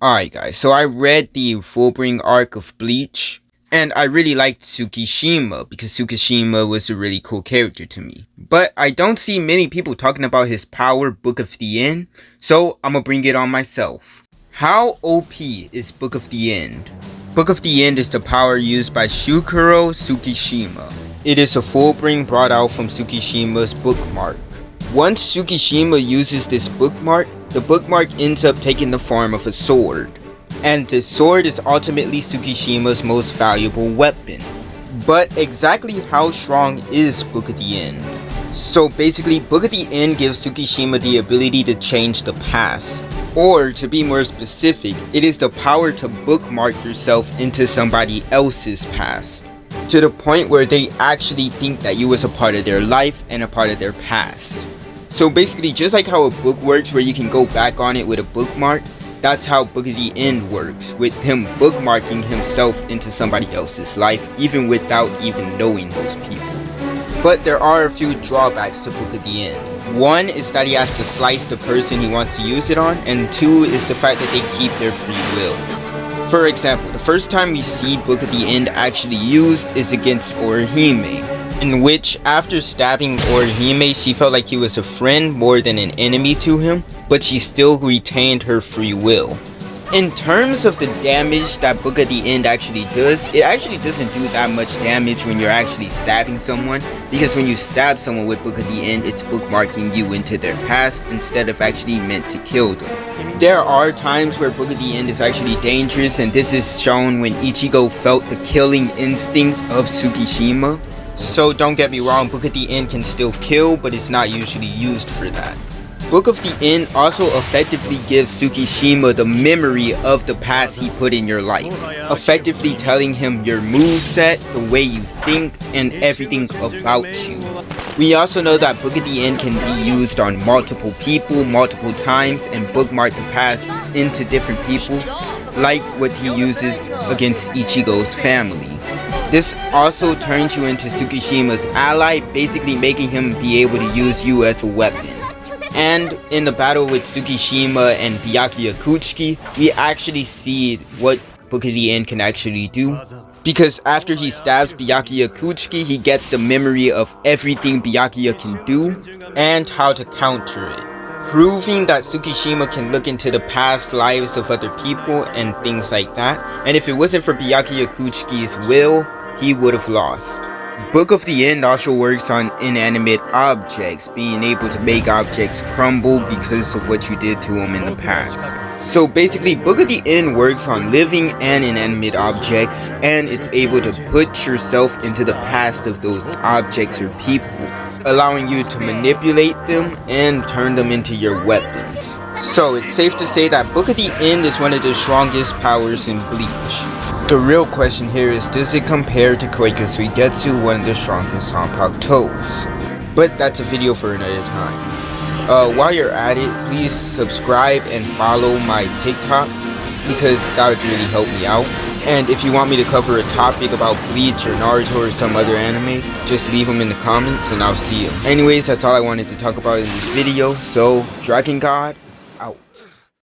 Alright guys, so I read the Fullbring arc of Bleach, and I really liked Tsukishima because Tsukishima was a really cool character to me. But I don't see many people talking about his power, Book of the End, so I'm gonna bring it on myself. How OP is Book of the End? Book of the End is the power used by Shukuro Tsukishima. It is a Fullbring brought out from Tsukishima's bookmark. Once Tsukishima uses this bookmark, the bookmark ends up taking the form of a sword. And this sword is ultimately Tsukishima's most valuable weapon. But exactly how strong is Book of the End? So basically, Book of the End gives Tsukishima the ability to change the past. Or to be more specific, it is the power to bookmark yourself into somebody else's past, to the point where they actually think that you was a part of their life and a part of their past. So basically, just like how a book works where you can go back on it with a bookmark, that's how Book of the End works, with him bookmarking himself into somebody else's life, even without even knowing those people. But there are a few drawbacks to Book of the End. One is that he has to slice the person he wants to use it on, and two is the fact that they keep their free will. For example, the first time we see Book of the End actually used is against Orihime, in which after stabbing Orihime, she felt like he was a friend more than an enemy to him, but she still retained her free will. In terms of the damage that Book of the End actually does, it actually doesn't do that much damage when you're actually stabbing someone, because when you stab someone with Book of the End, it's bookmarking you into their past instead of actually meant to kill them. There are times where Book of the End is actually dangerous, and this is shown when Ichigo felt the killing instinct of Tsukishima. So don't get me wrong, Book of the End can still kill, but it's not usually used for that. Book of the End also effectively gives Tsukishima the memory of the past he put in your life, effectively telling him your moveset, the way you think, and everything about you. We also know that Book of the End can be used on multiple people, multiple times, and bookmark the past into different people, like what he uses against Ichigo's family. This also turns you into Tsukishima's ally, basically making him be able to use you as a weapon. And in the battle with Tsukishima and Byakuya Kuchiki, we actually see what Book of the End can actually do. Because after he stabs Byakuya Kuchiki, he gets the memory of everything Byakuya can do and how to counter it, proving that Tsukishima can look into the past lives of other people and things like that. And if it wasn't for Byakuya Kuchiki's will, he would have lost. Book of the End also works on inanimate objects, being able to make objects crumble because of what you did to them in the past. So basically, Book of the End works on living and inanimate objects, and it's able to put yourself into the past of those objects or people, allowing you to manipulate them and turn them into your weapons. So it's safe to say that Book of the End is one of the strongest powers in Bleach. The real question here is, does it compare to Koike Suigetsu, one of the strongest Hanpak toes? But that's a video for another time. While you're at it, please subscribe and follow my TikTok, because that would really help me out. And if you want me to cover a topic about Bleach or Naruto or some other anime, just leave them in the comments and I'll see you. Anyways, that's all I wanted to talk about in this video, so Dragon God